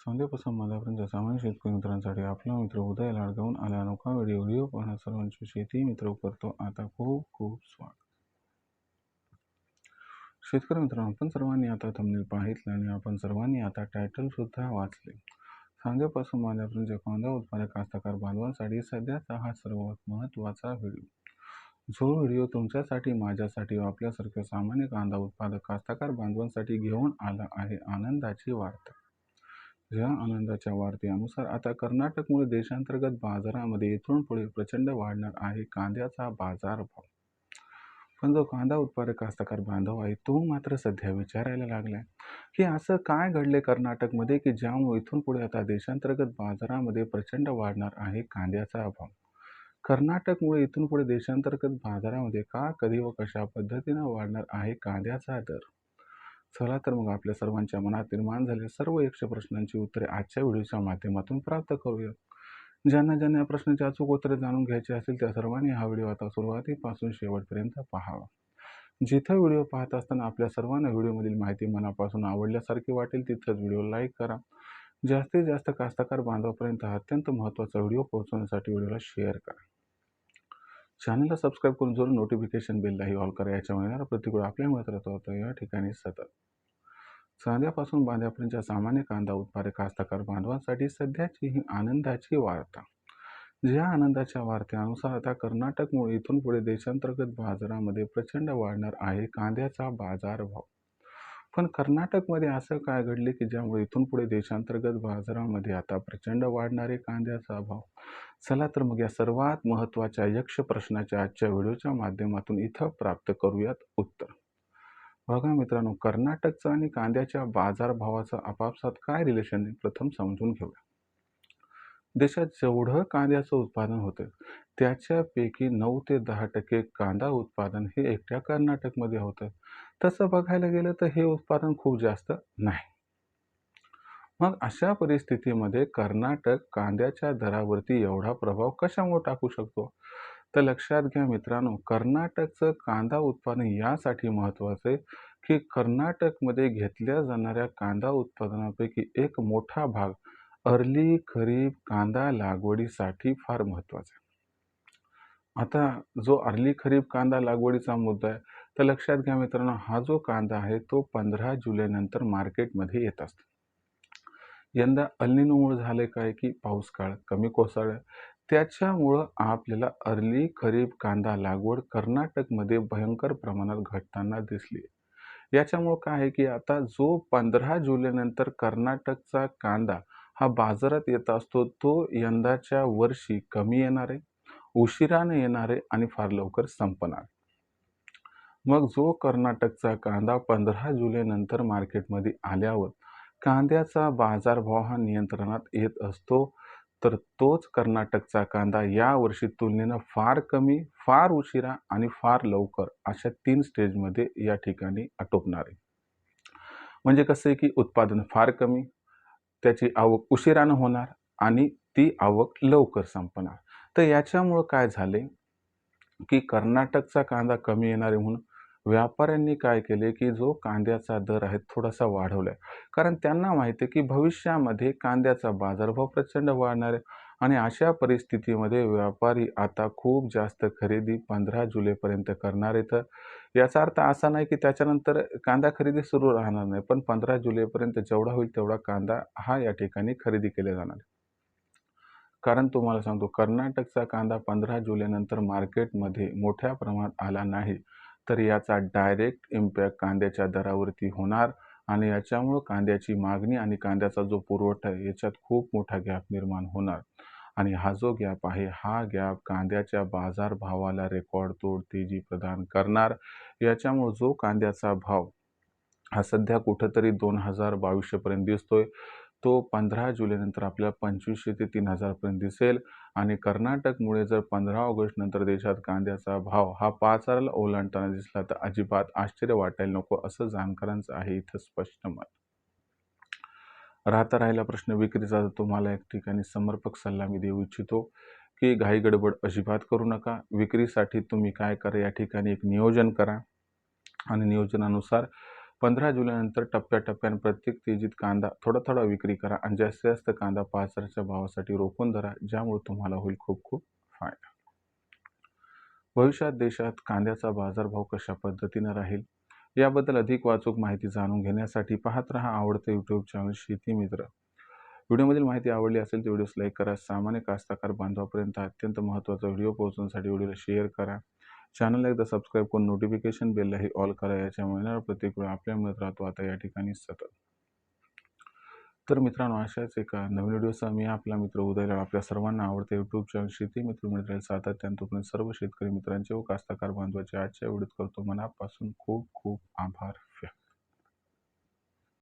सांध्यापासून मांद्यापर्यंत सामान्य शेतकरी मित्रांसाठी आपला मित्र उदय लाडगावून आला अनोखा व्हिडिओ पाहणं सर्वांची शेती मित्र करतो. आता खूप खूप स्वागत. शेतकरी मित्रांनो, आपण सर्वांनी आता थंबनेल पाहितले आणि आपण सर्वांनी आता टायटल सुद्धा वाचले. सांध्यापासून मांद्यापर्यंत कांदा उत्पादक कास्तकार बांधवांसाठी सध्याचा हा सर्वात महत्त्वाचा व्हिडिओ. जो व्हिडिओ तुमच्यासाठी, माझ्यासाठी व आपल्यासारख्या सामान्य कांदा उत्पादक कास्तकार बांधवांसाठी घेऊन आला आहे आनंदाची वार्ता. या आनंदाच्या वार्तेनुसार आता कर्नाटकमुळे देशांतर्गत बाजारामध्ये इथून पुढे प्रचंड वाढणार आहे कांद्याचा बाजारभाव. पण जो कांदा उत्पादक कास्तकार बांधव आहे तो मात्र सध्या विचारायला लागलाय की असं काय घडले कर्नाटकमध्ये की ज्यामुळे इथून पुढे आता देशांतर्गत बाजारामध्ये प्रचंड वाढणार आहे कांद्याचा भाव. कर्नाटकमुळे इथून पुढे देशांतर्गत बाजारामध्ये का, कधी व कशा पद्धतीने वाढणार आहे कांद्याचा दर. चला तर मग आपल्या सर्वांच्या मनात निर्माण झालेल्या सर्व 100 प्रश्नांची उत्तरे आजच्या व्हिडिओच्या माध्यमातून प्राप्त करूया. ज्यांना ज्यांना या प्रश्नांची अचूक उत्तरे जाणून घ्यायची असेल त्या सर्वांनी हा व्हिडिओ आता सुरुवातीपासून शेवटपर्यंत पाहावा. जिथं व्हिडिओ पाहत असताना आपल्या सर्वांना व्हिडिओमधील माहिती मनापासून आवडल्यासारखी वाटेल तिथंच व्हिडिओ लाईक करा. जास्तीत जास्त कास्तकार बांधवापर्यंत हा अत्यंत महत्त्वाचा व्हिडिओ पोहोचवण्यासाठी व्हिडिओला शेअर करा. चॅनलला सबस्क्राईब करून जरूर नोटिफिकेशन बेललाही ऑल करा. याच्यामुळे येणारा प्रतिकूळ आपल्या मिळत राहतो या ठिकाणी सतत. सांध्यापासून बांध्यापर्यंतच्या सामान्य कांदा उत्पादक कास्तकार बांधवांसाठी सध्याची ही आनंदाची वार्ता. ज्या आनंदाच्या वार्त्यानुसार आता कर्नाटकमुळे इथून पुढे देशांतर्गत बाजारामध्ये प्रचंड वाढणार आहे कांद्याचा बाजारभाव. पण कर्नाटकमध्ये असं काय घडले की ज्यामुळे इथून पुढे देशांतर्गत बाजारामध्ये आता प्रचंड वाढणारे कांद्याचा भाव. चला तर मग या सर्वात महत्त्वाच्या यक्ष प्रश्नाच्या आजच्या व्हिडिओच्या माध्यमातून इथं प्राप्त करूयात उत्तर. बघा मित्रांनो, कर्नाटकचा आणि कांद्याच्या बाजारभावाचा आपापसात काय रिलेशन आहे प्रथम समजून घेऊया. देशात जेवढं कांद्याचं उत्पादन होतं त्याच्यापैकी 9 ते 10% कांदा उत्पादन हे एकट्या कर्नाटकमध्ये होतं. तसं बघायला गेलं तर हे उत्पादन खूप जास्त नाही. मग अशा परिस्थितीमध्ये कर्नाटक कांद्याच्या दरावरती एवढा प्रभाव कशामुळे टाकू शकतो? तर लक्षात घ्या मित्रांनो, कर्नाटकचं कांदा उत्पादन यासाठी महत्त्वाचं आहे की कर्नाटकमध्ये घेतल्या जाणाऱ्या कांदा उत्पादनापैकी एक मोठा भाग अर्ली खरीप कांदा लागवडीसाठी फार महत्त्वाचा आहे. आता जो अर्ली खरीप कांदा लागवडीचा मुद्दा आहे तर लक्षात घ्या मित्रांनो, हा जो कांदा आहे तो 15 जुलैनंतर मार्केटमध्ये येत असतो. यंदा अल्निनोमुळे झाले काय की पाऊस काळ कमी कोसळला, त्याच्यामुळं आपल्याला अर्ली खरीप कांदा लागवड कर्नाटकमध्ये भयंकर प्रमाणात घटताना दिसली. याच्यामुळं काय आहे की आता जो 15 जुलैनंतर कर्नाटकचा कांदा हा बाजारात येत असतो तो यंदाच्या वर्षी कमी येणार आहे, उशिराने येणार आहे आणि फार लवकर संपणार. मग जो कर्नाटकचा कांदा 15 जुलैनंतर मार्केटमध्ये आल्यावर कांद्याचा बाजारभाव हा नियंत्रणात येत असतो, तर तोच कर्नाटकचा कांदा यावर्षी तुलनेनं फार कमी, फार उशिरा आणि फार लवकर अशा 3 स्टेजमध्ये या ठिकाणी आटोपणार आहे. म्हणजे कसं आहे की उत्पादन फार कमी, त्याची आवक उशिरानं होणार आणि ती आवक लवकर संपणार. तर याच्यामुळं काय झाले की कर्नाटकचा कांदा कमी येणार आहे म्हणून व्यापाऱ्यांनी काय केले की जो कांद्याचा दर आहे थोडासा वाढवलाय. कारण त्यांना माहिती आहे की भविष्यामध्ये कांद्याचा बाजारभाव प्रचंड वाढणार आहे आणि अशा परिस्थितीमध्ये व्यापारी आता खूप जास्त खरेदी 15 जुलैपर्यंत करणार आहेत. याचा अर्थ असा नाही की त्याच्यानंतर कांदा खरेदी सुरू राहणार नाही, पण 15 जुलैपर्यंत जेवढा होईल तेवढा कांदा हा या ठिकाणी खरेदी केला जाणार आहे. कारण तुम्हाला सांगतो, कर्नाटकचा कांदा 15 जुलैनंतर मार्केटमध्ये मोठ्या प्रमाणात आला नाही तर याचा डायरेक्ट इम्पॅक्ट कांद्याच्या दरावरती होणार आणि याच्यामुळं कांद्याची मागणी आणि कांद्याचा जो पुरवठा आहे याच्यात खूप मोठा गॅप निर्माण होणार आणि हा जो गॅप आहे हा गॅप कांद्याच्या बाजारभावाला रेकॉर्डतोड तेजी प्रदान करणार. याच्यामुळे जो कांद्याचा भाव हा सध्या कुठंतरी 2022 पर्यंत दिसतोय तो 15 जुलैनंतर आपल्याला 2500 ते 3000 पर्यंत दिसेल आणि कर्नाटकमुळे जर 15 ऑगस्ट नंतर देशात कांद्याचा भाव हा 5000ला ओलांडताना दिसला तर अजिबात आश्चर्य वाटायला नको असं जाणकारांचं आहे इथं स्पष्ट मत. राहिला प्रश्न विक्रीचा, तर तुम्हाला एक ठिकाणी समर्पक सल्ला मी देऊ इच्छितो की घाई गडबड अजिबात करू नका. विक्रीसाठी तुम्ही काय करा, या ठिकाणी एक नियोजन करा आणि नियोजनानुसार 15 जुलैनंतर टप्प्याटप्प्याने प्रत्येक तेजीत कांदा थोडा विक्री करा आणि जास्तीत जास्त कांदा बाजाराच्या भावासाठी रोखून धरा, ज्यामुळे तुम्हाला होईल खूप खूप फायदा. भविष्यात देशात कांद्याचा बाजारभाव कशा पद्धतीने राहील याबद्दल अधिक वाचूक माहिती जाणून घेण्यासाठी पाहत रहा आवडते यूट्यूब चॅनल शेती मित्र. व्हिडिओमधील माहिती आवडली असेल तर व्हिडिओस लाईक करा. सामान्य कास्तकार बांधवापर्यंत अत्यंत महत्त्वाचा व्हिडिओ पोहोचवण्यासाठी व्हिडिओला शेअर करा. चॅनलला एकदा सबस्क्राईब करून नोटिफिकेशन बेललाही ऑल करा. याच्यामुळे येणारा प्रत्येक वेळ आपल्या मिळत राहतो आता या ठिकाणी सतत. तर मित्रांनो, अशाच एका नवीन व्हिडिओसह मी आपला मित्र उदयलाल आपल्या सर्वांना आवडते यूट्यूब चॅनल शेती मित्र मिळत राहील सातत्याने. तोपर्यंत सर्व शेतकरी मित्रांचे व कास्तकार बांधवाचे आजच्या व्हिडिओत करतो मनापासून खूप खूप आभार व्यक्त.